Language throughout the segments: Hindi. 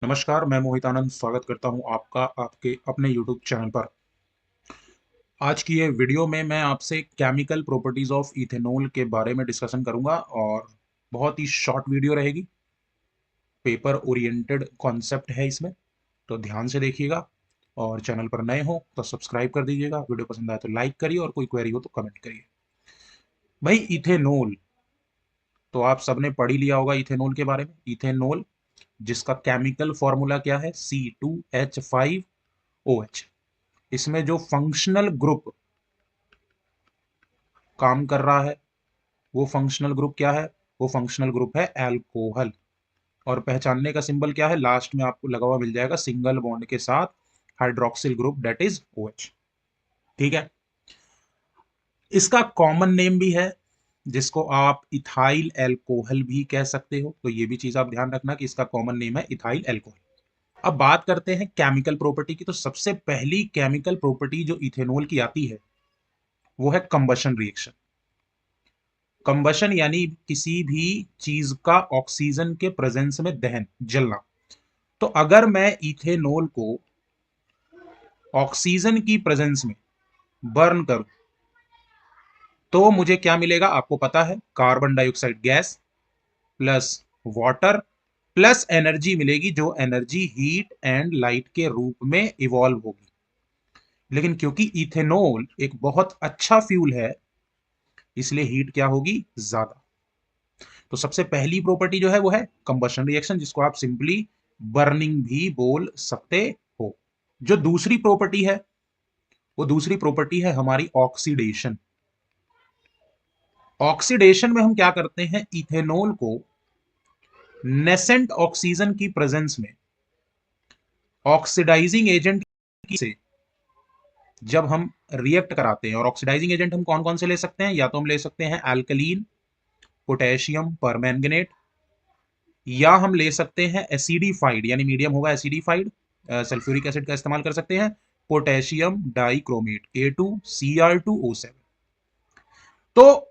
नमस्कार, मैं मोहित आनंद स्वागत करता हूं आपका आपके अपने YouTube चैनल पर। आज की ये वीडियो में मैं आपसे केमिकल प्रॉपर्टीज ऑफ इथेनॉल के बारे में डिस्कशन करूंगा और बहुत ही शॉर्ट वीडियो रहेगी। पेपर ओरिएंटेड कॉन्सेप्ट है इसमें, तो ध्यान से देखिएगा और चैनल पर नए हो तो सब्सक्राइब कर दीजिएगा। वीडियो पसंद आए तो लाइक करिए और कोई क्वेरी हो तो कमेंट करिए। भाई इथेनॉल तो आप सबने पढ़ ही लिया होगा इथेनॉल के बारे में। इथेनॉल जिसका केमिकल फॉर्मूला क्या है, C2H5OH। इसमें जो फंक्शनल ग्रुप काम कर रहा है वो फंक्शनल ग्रुप क्या है? वो फंक्शनल ग्रुप है एल्कोहल। और पहचानने का सिंबल क्या है? लास्ट में आपको लगा हुआ मिल जाएगा सिंगल बॉन्ड के साथ hydroxyl group, that is OH। ठीक है। इसका कॉमन नेम भी है जिसको आप इथाइल एल्कोहल भी कह सकते हो, तो ये भी चीज आप ध्यान रखना कि इसका कॉमन नेम है इथाइल एल्कोहल। अब बात करते हैं केमिकल प्रॉपर्टी की। तो सबसे पहली केमिकल प्रॉपर्टी जो इथेनॉल की आती है वो है कंबशन रिएक्शन। कंबशन यानी किसी भी चीज का ऑक्सीजन के प्रेजेंस में दहन, जलना। तो अगर मैं इथेनॉल को ऑक्सीजन की प्रेजेंस में बर्न करूं तो मुझे क्या मिलेगा? आपको पता है, carbon dioxide gas plus water plus energy मिलेगी, जो एनर्जी हीट एंड लाइट के रूप में इवॉल्व होगी। लेकिन क्योंकि इथेनॉल एक बहुत अच्छा फ्यूल है इसलिए हीट क्या होगी? ज्यादा। तो सबसे पहली प्रॉपर्टी जो है वो है कंबशन रिएक्शन, जिसको आप सिंपली बर्निंग भी बोल सकते हो। जो दूसरी प्रॉपर्टी है वो दूसरी प्रॉपर्टी है हमारी ऑक्सीडेशन। ऑक्सीडेशन में हम क्या करते हैं? इथेनॉल को नेसेंट ऑक्सीजन की प्रेजेंस में ऑक्सीडाइजिंग एजेंट से जब हम रिएक्ट कराते हैं, और ऑक्सीडाइजिंग एजेंट हम कौन कौन से ले सकते हैं? या तो हम ले सकते हैं अल्कलीन पोटेशियम परमैंगनेट, या हम ले सकते हैं एसिडिफाइड, यानी मीडियम होगा एसिडिफाइड सल्फ्यूरिक एसिड का इस्तेमाल कर सकते हैं, पोटेशियम डाइक्रोमेट A2CR2O7। तो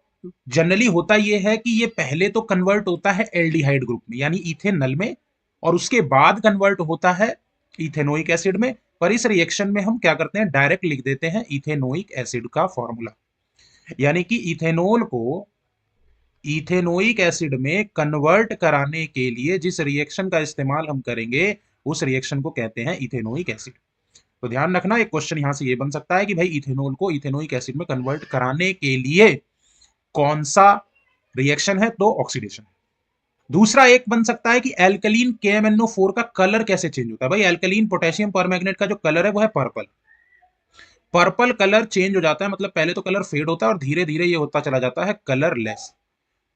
जनरली होता यह है कि ये पहले तो कन्वर्ट होता है एल्डिहाइड ग्रुप में यानी इथेनल में, और उसके बाद कन्वर्ट होता है इथेनोइक एसिड में। पर इस रिएक्शन में हम क्या करते हैं? डायरेक्ट लिख देते हैं इथेनोइक एसिड का फॉर्मूला। यानी कि इथेनॉल को इथेनोइक एसिड में कन्वर्ट कराने के लिए जिस रिएक्शन का इस्तेमाल हम करेंगे उस रिएक्शन को कहते हैं इथेनोइक एसिड। तो ध्यान रखना, एक क्वेश्चन यहां से ये बन सकता है कि भाई इथेनॉल को इथेनोइक एसिड में कन्वर्ट कराने के लिए कौन सा रिएक्शन है? तो ऑक्सीडेशन। दूसरा एक बन सकता है कि एल्कलीन KMnO4 का कलर कैसे चेंज होता है। भाई एल्कलीन पोटेशियम परमैंगनेट का जो कलर है वो है पर्पल। पर्पल कलर चेंज हो जाता है, मतलब पहले तो कलर फेड होता है और धीरे धीरे ये होता चला जाता है कलरलेस।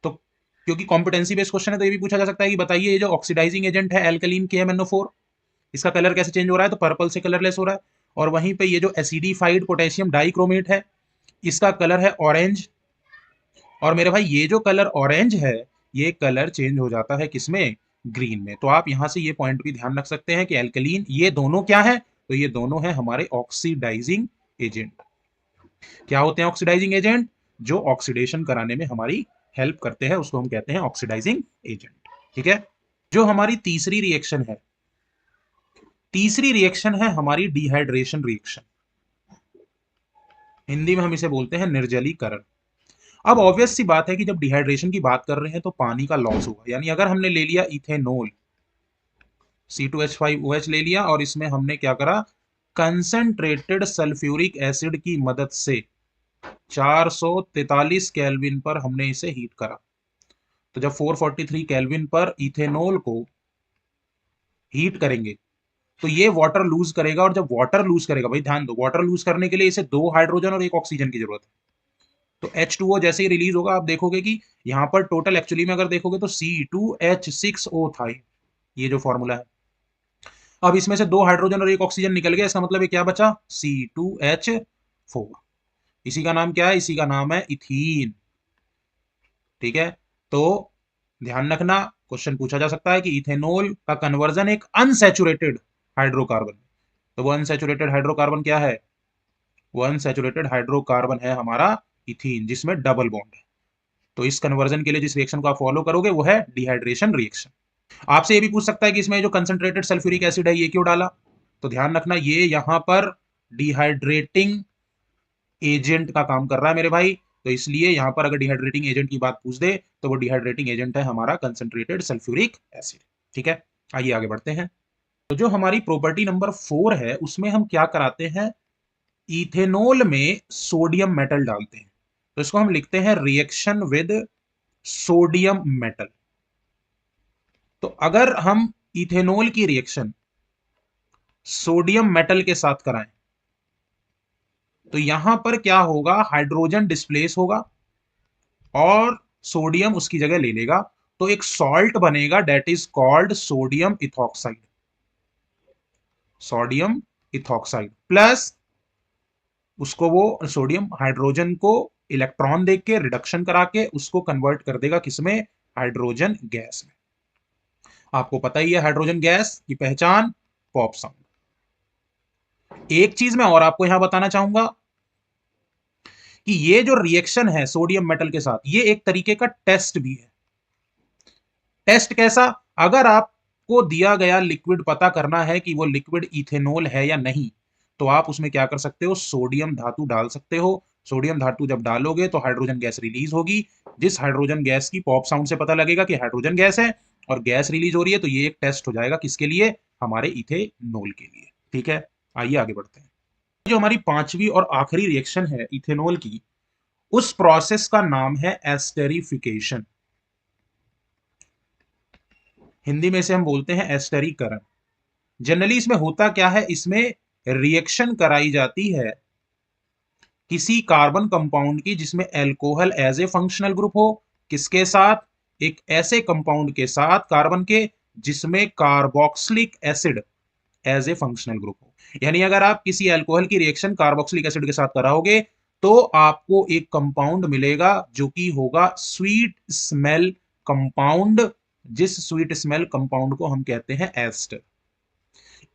तो क्योंकि कॉम्पिटेंसी बेस्ड क्वेश्चन है तो ये भी पूछा जा सकता है कि बताइए ये जो ऑक्सीडाइजिंग एजेंट है एल्कलीन KMnO4, इसका कलर कैसे चेंज हो रहा है? तो पर्पल से कलरलेस हो रहा है। और वहीं पे ये जो एसिडिफाइड पोटेशियम डाइक्रोमेट है इसका कलर है ऑरेंज। और मेरे भाई ये जो कलर ऑरेंज है ये कलर चेंज हो जाता है किसमें? ग्रीन में। तो आप यहां से ये पॉइंट भी ध्यान रख सकते हैं कि एल्कलीन, ये दोनों क्या है? तो ये दोनों है हमारे ऑक्सीडाइजिंग एजेंट। क्या होते हैं ऑक्सीडाइजिंग एजेंट? जो ऑक्सीडेशन कराने में हमारी हेल्प करते हैं उसको हम कहते हैं ऑक्सीडाइजिंग एजेंट। ठीक है। जो हमारी तीसरी रिएक्शन है, तीसरी रिएक्शन है हमारी डिहाइड्रेशन रिएक्शन। हिंदी में हम इसे बोलते हैं निर्जलीकरण। अब ऑब्वियस सी बात है कि जब डिहाइड्रेशन की बात कर रहे हैं तो पानी का लॉस होगा। यानी अगर हमने ले लिया इथेनॉल C2H5OH ले लिया और इसमें हमने क्या करा? कंसंट्रेटेड सल्फ्यूरिक एसिड की मदद से 443 केल्विन पर हमने इसे हीट करा। तो जब 443 केल्विन पर इथेनॉल को हीट करेंगे तो ये वाटर लूज करेगा, और जब वाटर लूज करेगा, भाई ध्यान दो, वाटर लूज करने के लिए इसे दो हाइड्रोजन और एक ऑक्सीजन की जरूरत है। तो H2O जैसे ही रिलीज होगा आप देखोगे कि यहां पर टोटल एक्चुअली में अगर देखोगे तो C2H6O था ये जो फॉर्मूला है। अब इसमें से दो हाइड्रोजन और एक ऑक्सीजन निकल गया, इसका मतलब ये क्या बचा? C2H4। इसी का नाम क्या है? इसी का नाम है इथीन। ठीक है। तो ध्यान रखना, क्वेश्चन पूछा जा सकता है कि इथेनॉल का कन्वर्जन एक अनसैचुरेटेड हाइड्रोकार्बन, तो वो अनसैचुरेटेड हाइड्रोकार्बन क्या है? वो अनसैचुरेटेड हाइड्रोकार्बन है हमारा इथीन, जिसमें डबल बॉन्ड है। तो इस कन्वर्जन के लिए जिस रिएक्शन को आप फॉलो करोगे वो है डिहाइड्रेशन रिएक्शन। आपसे ये भी पूछ सकता है कि इसमें जो कंसंट्रेटेड सल्फ्यूरिक एसिड है ये क्यों डाला, तो ध्यान रखना ये यहां पर डिहाइड्रेटिंग एजेंट का काम कर रहा है मेरे भाई। तो इसलिए यहां पर अगर डिहाइड्रेटिंग एजेंट की बात पूछ दे तो वो डिहाइड्रेटिंग एजेंट है हमारा कंसंट्रेटेड सल्फ्यूरिक एसिड। ठीक है, आइए आगे बढ़ते हैं। तो जो हमारी प्रॉपर्टी नंबर 4 है उसमें हम क्या कराते हैं, इथेनॉल में सोडियम मेटल डालते हैं। तो इसको हम लिखते हैं रिएक्शन विद सोडियम मेटल। तो अगर हम इथेनॉल की रिएक्शन सोडियम मेटल के साथ कराएं तो यहां पर क्या होगा, हाइड्रोजन डिस्प्लेस होगा और सोडियम उसकी जगह ले लेगा। तो एक सॉल्ट बनेगा that is called sodium ethoxide. Sodium ethoxide plus उसको वो सोडियम हाइड्रोजन को इलेक्ट्रॉन देके के रिडक्शन करा के उसको कन्वर्ट कर देगा किसमें, हाइड्रोजन गैस में। आपको पता ही है हाइड्रोजन गैस की पहचान पॉप साउंड। एक चीज मैं और आपको यहां बताना चाहूंगा कि ये जो रिएक्शन है सोडियम मेटल के साथ ये एक तरीके का टेस्ट भी है। टेस्ट कैसा, अगर आपको दिया गया लिक्विड पता करना है कि वो लिक्विड इथेनॉल है या नहीं, तो आप उसमें क्या कर सकते हो, सोडियम धातु डाल सकते हो। सोडियम धातु जब डालोगे तो हाइड्रोजन गैस रिलीज होगी, जिस हाइड्रोजन गैस की पॉप साउंड से पता लगेगा कि हाइड्रोजन गैस है और गैस रिलीज हो रही है। तो ये एक टेस्ट हो जाएगा किसके लिए, हमारे इथेनॉल के लिए। ठीक है, आइए आगे बढ़ते हैं। जो हमारी पांचवी और आखिरी रिएक्शन है इथेनॉल की, उस प्रोसेस का नाम है एस्टेरिफिकेशन। हिंदी में से हम बोलते हैं एस्टरीकरण। जनरली इसमें होता क्या है, इसमें रिएक्शन कराई जाती है किसी कार्बन कंपाउंड की जिसमें alcohol as a functional group हो, किसके साथ, एक ऐसे कंपाउंड के साथ कार्बन के जिसमें carboxylic acid as a functional group हो। यानी अगर आप किसी एल्कोहल की रिएक्शन कार्बोक्सिलिक एसिड के साथ कराओगे तो आपको एक कंपाउंड मिलेगा जो कि होगा स्वीट स्मेल कंपाउंड, जिस स्वीट स्मेल कंपाउंड को हम कहते हैं एस्टर,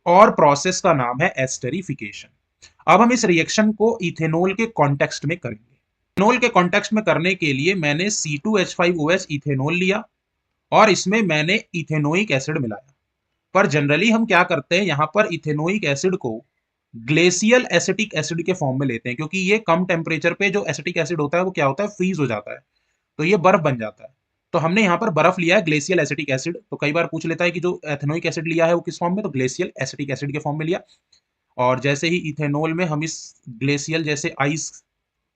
और प्रोसेस का नाम है एस्टरिफिकेशन। अब हम इस रिएक्शन को इथेनॉल के कॉन्टेक्स्ट में करेंगे। इथेनॉल के कॉन्टेक्स्ट में करने के लिए मैंने C2H5OH इथेनॉल लिया और इसमें मैंने इथेनोइक एसिड मिलाया। पर जनरली हम क्या करते हैं, यहां पर इथेनोइक एसिड को ग्लेशियल एसिटिक एसिड के फॉर्म में लेते हैं, क्योंकि ये कम टेम्परेचर पे जो एसिटिक एसिड होता है वो क्या होता है, फ्रीज हो जाता है, तो ये बर्फ बन जाता है। तो हमने यहाँ पर बर्फ लिया है ग्लेशियल एसिटिक एसिड। तो कई बार पूछ लेता है कि जो एथेनोइक एसिड लिया है वो किस फॉर्म में, तो ग्लेशियल एसिटिक एसिड के फॉर्म में लिया। और जैसे ही इथेनॉल में हम इस ग्लेशियल जैसे आइस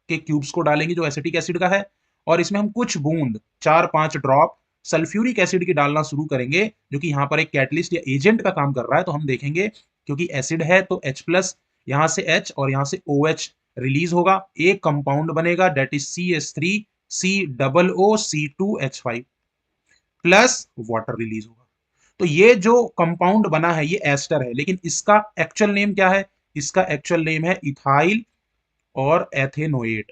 के क्यूब्स को डालेंगे जो एसिटिक एसिड का है, और इसमें हम कुछ बूंद 4-5 ड्रॉप सल्फ्यूरिक एसिड की डालना शुरू करेंगे, जो कि यहाँ पर एक कैटलिस्ट या एजेंट का काम कर रहा है। तो हम देखेंगे क्योंकि एसिड है तो H प्लस, यहाँ से H और यहाँ से OH रिलीज होगा, एक कंपाउंड बनेगा that is CH3COO C2H5 plus water release होगा। तो ये जो कंपाउंड बना है ये एस्टर है, लेकिन इसका एक्चुअल नेम क्या है, इसका एक्चुअल नेम है इथाइल और एथेनोएट,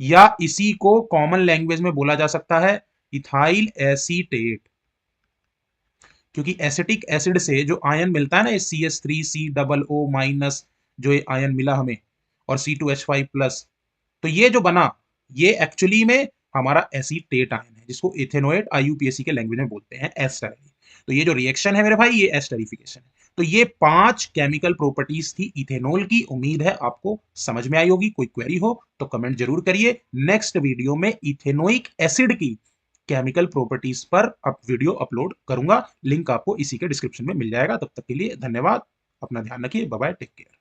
या इसी को कॉमन लैंग्वेज में बोला जा सकता है इथाइल एसीटेट। क्योंकि एसिटिक एसिड से जो आयन मिलता है ना, CH3COO माइनस, जो ये आयन मिला हमें, और C2H5 प्लस, तो ये जो बना ये एक्चुअली में हमारा एसीटेट आयन है, जिसको इथेनोएट IUPAC के लैंग्वेज में बोलते हैं एस्टर। तो ये जो रिएक्शन है मेरे भाई ये एस्टरिफिकेशन है। तो ये 5 केमिकल प्रॉपर्टीज थी इथेनॉल की। उम्मीद है आपको समझ में आई होगी। कोई क्वेरी हो तो कमेंट जरूर करिए। नेक्स्ट वीडियो में इथेनोइक एसिड की केमिकल प्रॉपर्टीज पर अब वीडियो अपलोड करूंगा। लिंक आपको इसी के डिस्क्रिप्शन में मिल जाएगा। तब तक के लिए धन्यवाद, अपना ध्यान रखिए, बाय बाय, टेक केयर।